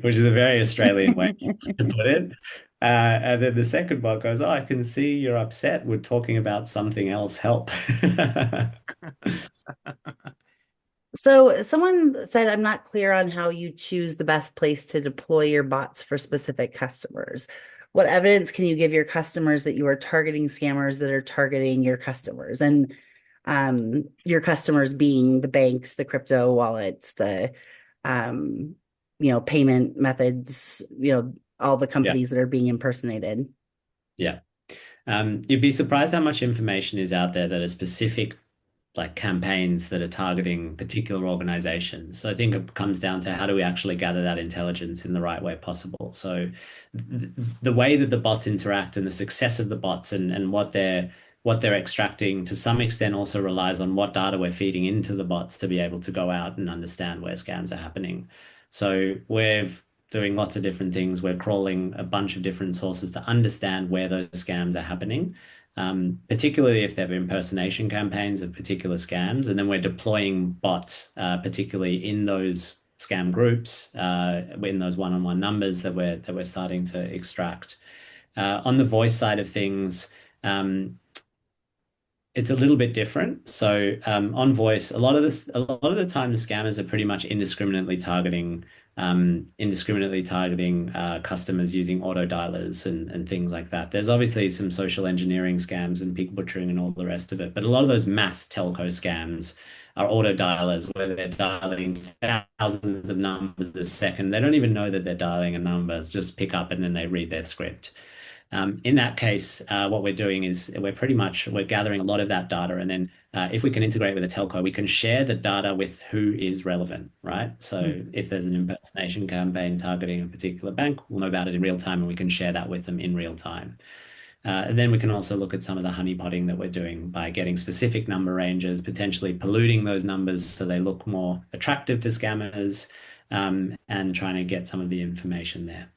is a very Australian way to put it. And then the second bot goes, "Oh, I can see you're upset. Would talking about something else help?" So someone said, I'm not clear on how you choose the best place to deploy your bots for specific customers. What evidence can you give your customers that you are targeting scammers that are targeting your customers? And your customers being the banks, the crypto wallets, the payment methods, all the companies that are being impersonated. Yeah. You'd be surprised how much information is out there that are specific, like campaigns that are targeting particular organizations. So I think it comes down to how do we actually gather that intelligence in the right way possible. So the way that the bots interact and the success of the bots and what they're extracting to some extent also relies on what data we're feeding into the bots to be able to go out and understand where scams are happening. So we're doing lots of different things. We're crawling a bunch of different sources to understand where those scams are happening. Particularly if there are impersonation campaigns of particular scams, and then we're deploying bots, particularly in those scam groups, in those one-on-one numbers that we're starting to extract. On the voice side of things, it's a little bit different. So on voice, a lot of the time, the scammers are pretty much indiscriminately targeting customers using auto dialers and things like that. There's obviously some social engineering scams and pig butchering and all the rest of it, but a lot of those mass telco scams are auto dialers where they're dialing thousands of numbers a second. They don't even know that they're dialing a number, it's just pick up and then they read their script. In that case, what we're doing is we're gathering a lot of that data, and then if we can integrate with a telco, we can share the data with who is relevant, right? So if there's an impersonation campaign targeting a particular bank, we'll know about it in real time, and we can share that with them in real time. And then we can also look at some of the honeypotting that we're doing by getting specific number ranges, potentially polluting those numbers so they look more attractive to scammers, and trying to get some of the information there.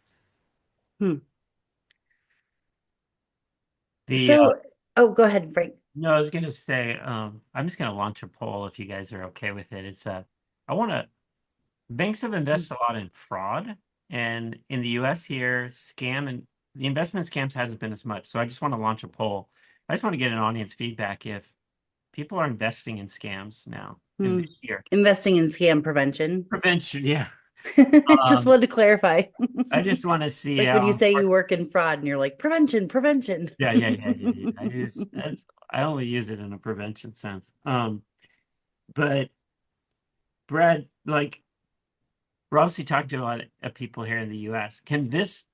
The So, oh, go ahead, Frank. No, I was gonna say, I'm just gonna launch a poll if you guys are okay with it. It's I want to. Banks have invested a lot in fraud, and in the U.S. here, scam and the investment scams hasn't been as much. So I just want to launch a poll. I just want to get an audience feedback if people are investing in scams now in this year. Investing in scam prevention. Prevention, yeah. Just wanted to clarify. I just want to see Like how when you say you work in fraud and you're like, prevention, prevention. Yeah. I only use it in a prevention sense. But Brad, like, we're obviously talking to a lot of people here in the US. Can this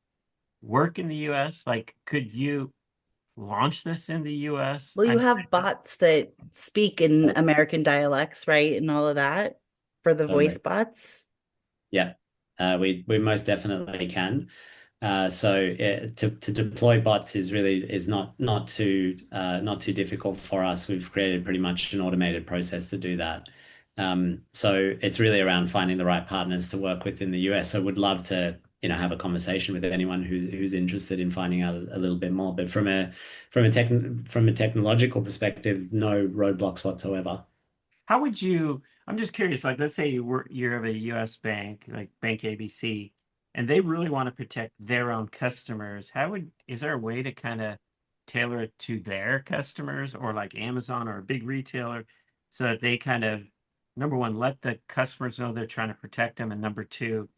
work in the US? Like, could you launch this in the US? Well, you have bots that speak in American dialects, right? And all of that for the voice bots. Yeah, we most definitely can. So to deploy bots is not too difficult for us. We've created pretty much an automated process to do that. So it's really around finding the right partners to work with in the US. So would love to have a conversation with anyone who's interested in finding out a little bit more. But from a technological perspective, no roadblocks whatsoever. How would you? I'm just curious. Like, let's say you're of a U.S. bank, like Bank ABC, and they really want to protect their own customers. Is there a way to kind of tailor it to their customers, or like Amazon or a big retailer, so that they kind of, number one, let the customers know they're trying to protect them, and number two,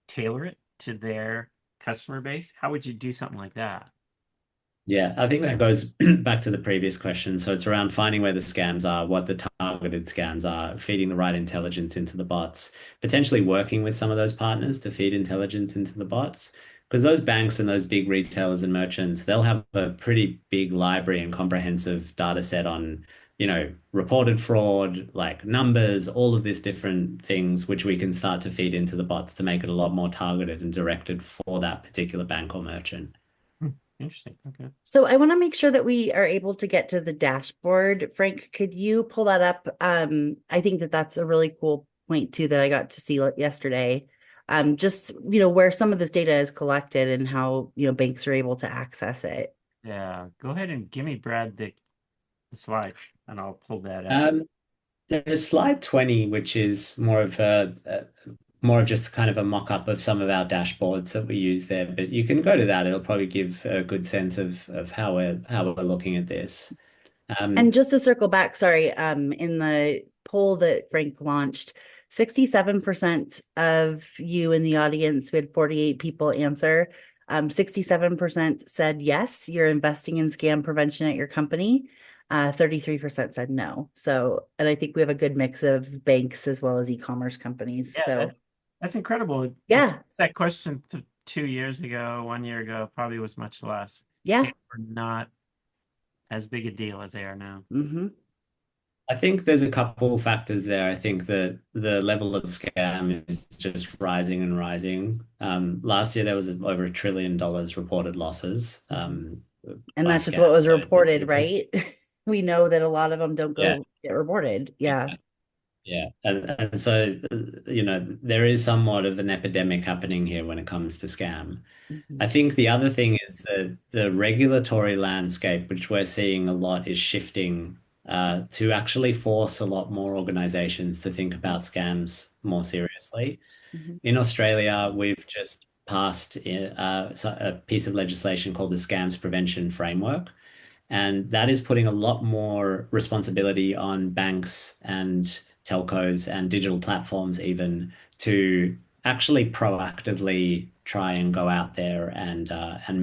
tailor it to their customer base? How would you do something like that? Yeah, I think that goes back to the previous question. So it's around finding where the scams are, what the targeted scams are, feeding the right intelligence into the bots, potentially working with some of those partners to feed intelligence into the bots. Because those banks and those big retailers and merchants, they'll have a pretty big library and comprehensive data set on, reported fraud, like numbers, all of these different things, which we can start to feed into the bots to make it a lot more targeted and directed for that particular bank or merchant. Interesting. Okay. So I want to make sure that we are able to get to the dashboard. Frank, could you pull that up? I think that's a really cool point too that I got to see yesterday. Just, where some of this data is collected and how, banks are able to access it. Yeah. Go ahead and give me, Brad, the slide, and I'll pull that up. There's slide 20, which is more of just kind of a mock-up of some of our dashboards that we use there. But you can go to that; it'll probably give a good sense of how we're looking at this. And just to circle back, sorry, in the poll that Frank launched, 67% of you in the audience, we had 48 people answer. 67% said yes, you're investing in scam prevention at your company. 33% said no. So, and I think we have a good mix of banks as well as e-commerce companies. Yeah, so that's incredible. Yeah. That question 2 years ago, 1 year ago, probably was much less. Yeah. They were not as big a deal as they are now. Mm-hmm. I think there's a couple factors there. I think that the level of scam is just rising and rising. Last year there was over $1 trillion reported losses. And that's just what was reported, right? We know that a lot of them don't get reported. Yeah. Yeah. And so, there is somewhat of an epidemic happening here when it comes to scam. Mm-hmm. I think the other thing is that the regulatory landscape, which we're seeing a lot, is shifting to actually force a lot more organizations to think about scams more seriously. Mm-hmm. In Australia, we've just passed a piece of legislation called the Scams Prevention Framework. And that is putting a lot more responsibility on banks and telcos and digital platforms even to actually proactively try and go out there and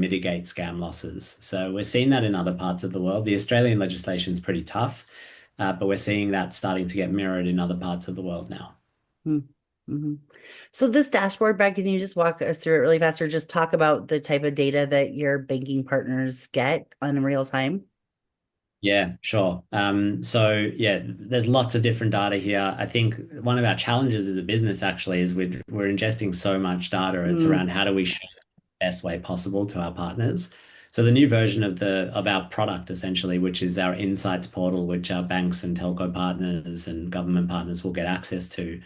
mitigate scam losses. So we're seeing that in other parts of the world. The Australian legislation is pretty tough, but we're seeing that starting to get mirrored in other parts of the world now. Mm-hmm. So this dashboard, Brad, can you just walk us through it really fast, or just talk about the type of data that your banking partners get on real time? Yeah, sure. So yeah, there's lots of different data here. I think one of our challenges as a business actually is we're ingesting so much data. It's around how do we share it the best way possible to our partners. So the new version of our product essentially, which is our insights portal, which our banks and telco partners and government partners will get access to,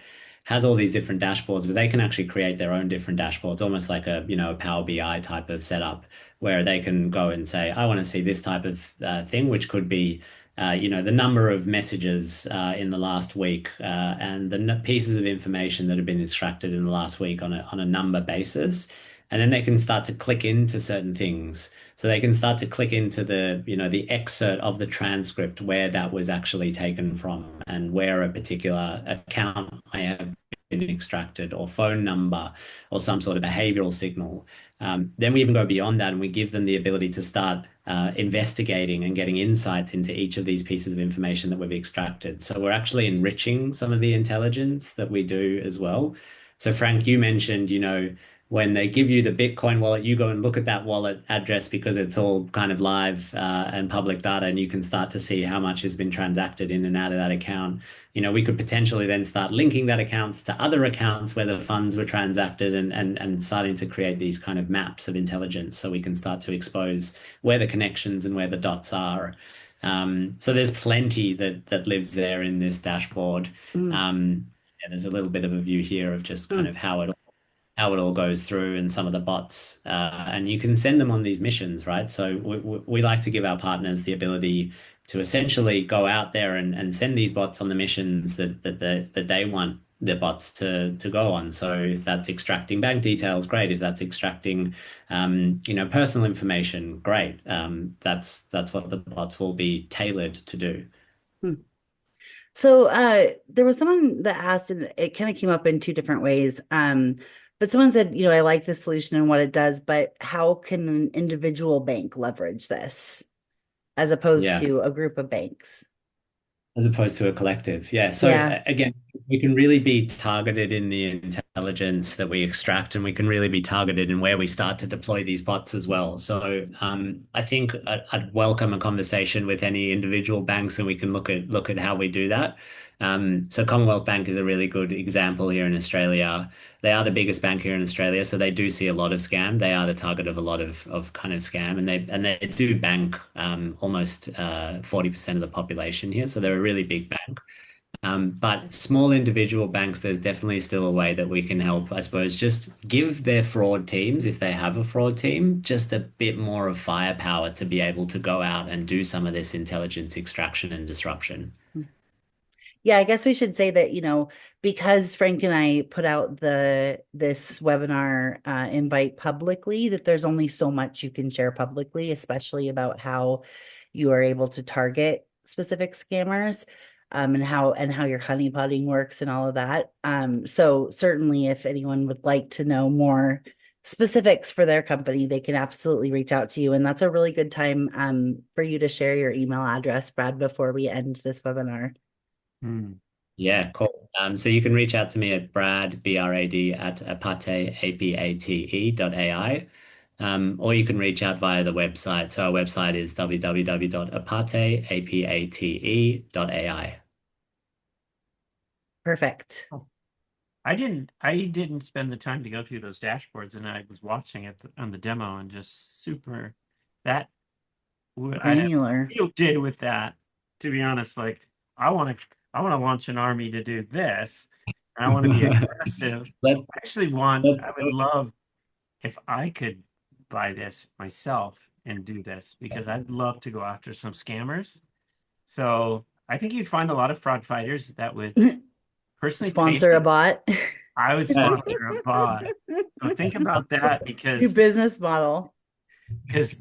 has all these different dashboards, but they can actually create their own different dashboards, almost like a, a Power BI type of setup where they can go and say, I want to see this type of thing, which could be the number of messages in the last week and the pieces of information that have been extracted in the last week on a number basis. And then they can start to click into certain things. So they can start to click into the excerpt of the transcript where that was actually taken from and where a particular account may have been extracted or phone number or some sort of behavioral signal. Then we even go beyond that and we give them the ability to start investigating and getting insights into each of these pieces of information that we've extracted. So we're actually enriching some of the intelligence that we do as well. So Frank, you mentioned, when they give you the Bitcoin wallet, you go and look at that wallet address because it's all kind of live and public data, and you can start to see how much has been transacted in and out of that account. We could potentially then start linking that accounts to other accounts where the funds were transacted and starting to create these kind of maps of intelligence so we can start to expose where the connections and where the dots are. So there's plenty that lives there in this dashboard. And there's a little bit of a view here of just kind of how it all goes through and some of the bots. And you can send them on these missions, right? So we like to give our partners the ability to essentially go out there and send these bots on the missions that they want the bots to go on. So if that's extracting bank details, great. If that's extracting, personal information, great. That's what the bots will be tailored to do. So there was someone that asked, and it kind of came up in two different ways. But someone said, I like this solution and what it does, but how can an individual bank leverage this as opposed to a group of banks? As opposed to a collective. Yeah. So again, we can really be targeted in the intelligence that we extract, and we can really be targeted in where we start to deploy these bots as well. So I think I'd welcome a conversation with any individual banks, and we can look at how we do that. So Commonwealth Bank is a really good example here in Australia. They are the biggest bank here in Australia, so they do see a lot of scam. They are the target of a lot of kind of scam, and they do bank almost 40% of the population here. So they're a really big bank. But small individual banks, there's definitely still a way that we can help, I suppose, just give their fraud teams, if they have a fraud team, just a bit more of firepower to be able to go out and do some of this intelligence extraction and disruption. Yeah, I guess we should say that, because Frank and I put out this webinar invite publicly, that there's only so much you can share publicly, especially about how you are able to target specific scammers, and how your honeypotting works and all of that. So certainly if anyone would like to know more specifics for their company, they can absolutely reach out to you. And that's a really good time for you to share your email address, Brad, before we end this webinar. Yeah, cool. So you can reach out to me at Brad, B-R-A-D, at Apate, A-P-A-T-E.ai. Or you can reach out via the website. So our website is www.apate.ai. Perfect. I didn't spend the time to go through those dashboards, and I was watching it on the demo and just super that granular. I field day with that, to be honest. Like I want to launch an army to do this. And I want to be aggressive. I would love if I could buy this myself and do this, because I'd love to go after some scammers. So I think you'd find a lot of fraud fighters that would personally sponsor a bot. I would sponsor a bot. So think about that, because new business model. Because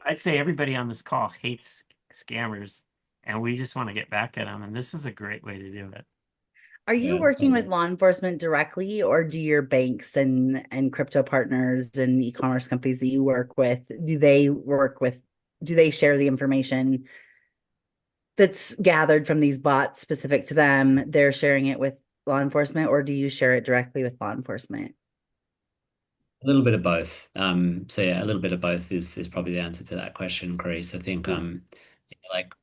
I'd say everybody on this call hates scammers, and we just want to get back at them. And this is a great way to do it. Are you working with law enforcement directly, or do your banks and crypto partners and e-commerce companies that you work with, do they share the information that's gathered from these bots specific to them? They're sharing it with law enforcement, or do you share it directly with law enforcement? A little bit of both. So yeah, a little bit of both is probably the answer to that question, Karisse. I think like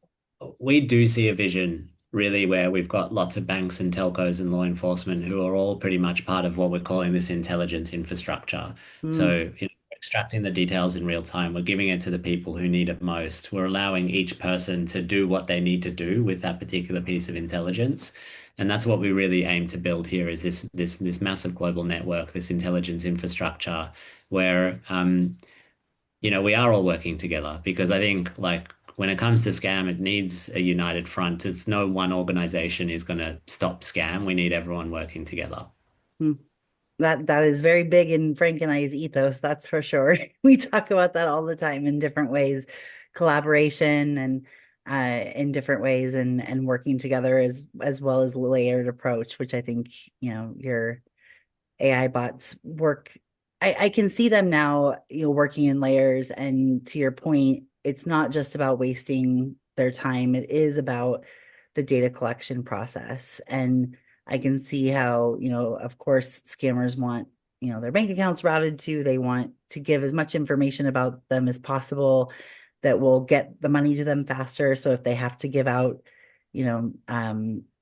we do see a vision really where we've got lots of banks and telcos and law enforcement who are all pretty much part of what we're calling this intelligence infrastructure. So extracting the details in real time. We're giving it to the people who need it most. We're allowing each person to do what they need to do with that particular piece of intelligence. And that's what we really aim to build here is this massive global network, this intelligence infrastructure where we are all working together because I think like when it comes to scam, it needs a united front. It's no one organization is going to stop scam. We need everyone working together. Hmm. That is very big in Frank and I's ethos, that's for sure. We talk about that all the time in different ways, collaboration and in different ways and working together as well as layered approach, which I think, your AI bots work. I can see them now, working in layers. And to your point, it's not just about wasting their time. It is about the data collection process. And I can see how, of course, scammers want, their bank accounts routed to, they want to give as much information about them as possible that will get the money to them faster. So if they have to give out,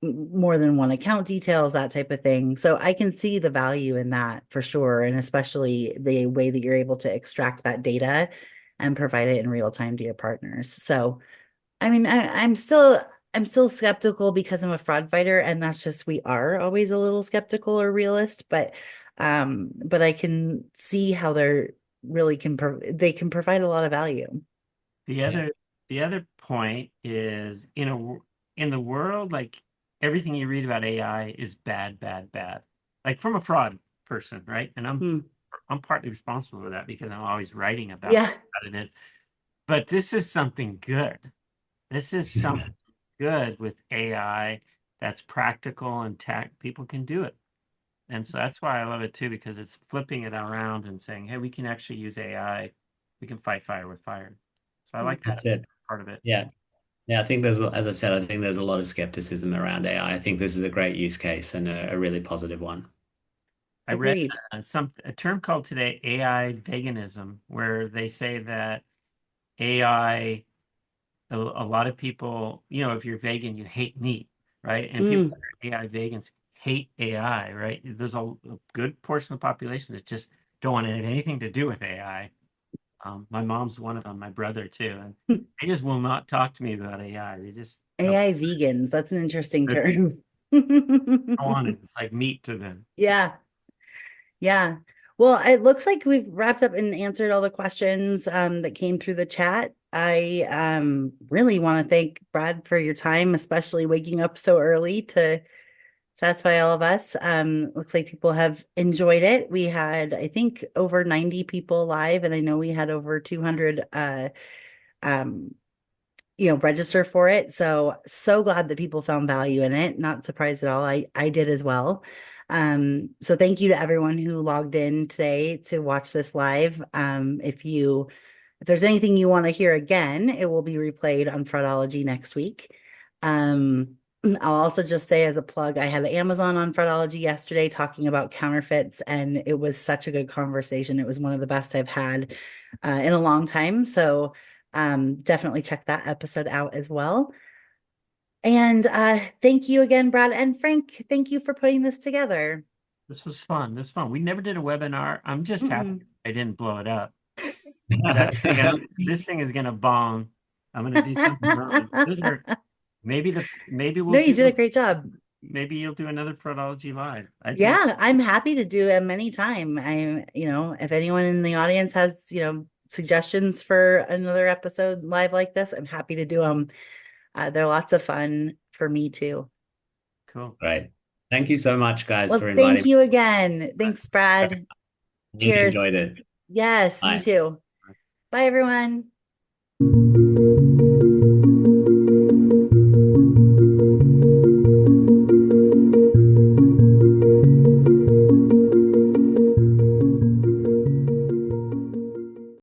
more than one account details, that type of thing. So I can see the value in that for sure. And especially the way that you're able to extract that data and provide it in real time to your partners. So, I mean, I'm still skeptical because I'm a fraud fighter, and that's just, we are always a little skeptical or realist, but I can see how they're really they can provide a lot of value. The other point is in the world, like everything you read about AI is bad, bad, bad. Like from a fraud person, right? And I'm partly responsible for that because I'm always writing about Yeah. what it is. But this is something good. This is something good with AI that's practical and tech. People can do it. And so that's why I love it too, because it's flipping it around and saying, hey, we can actually use AI. We can fight fire with fire. So I like that That's it. part of it. Yeah. Yeah, I think there's, as I said, I think there's a lot of skepticism around AI. I think this is a great use case and a really positive one. I read Agreed. a term called today AI veganism, where they say that AI, a lot of people, if you're vegan, you hate meat, right? And people that are AI vegans hate AI, right? There's a good portion of the population that just don't want to have anything to do with AI. My mom's one of them, my brother too, and they just will not talk to me about AI. They just AI vegans, that's an interesting term. don't want it. It's like meat to them. Yeah. Yeah. Well, it looks like we've wrapped up and answered all the questions that came through the chat. I really want to thank Brad for your time, especially waking up so early to satisfy all of us. Looks like people have enjoyed it. We had, I think, over 90 people live, and I know we had over 200 register for it. So glad that people found value in it. Not surprised at all. I did as well. So thank you to everyone who logged in today to watch this live. If there's anything you want to hear again, it will be replayed on Fraudology next week. I'll also just say as a plug, I had Amazon on Fraudology yesterday talking about counterfeits, and it was such a good conversation. It was one of the best I've had in a long time. So definitely check that episode out as well. And thank you again, Brad and Frank. Thank you for putting this together. This was fun. This was fun. We never did a webinar. I'm just happy I didn't blow it up. This thing is gonna bomb. I'm gonna do something wrong. Maybe we'll No, you did a great job. Maybe you'll do another Fraudology live. Yeah, I'm happy to do them anytime. If anyone in the audience has, suggestions for another episode live like this, I'm happy to do them. They're lots of fun for me too. Cool. Right. Thank you so much, guys, Well, for inviting me. thank you again. Thanks, Brad. Cheers. Enjoyed it. Yes, Bye. me too. Bye, everyone.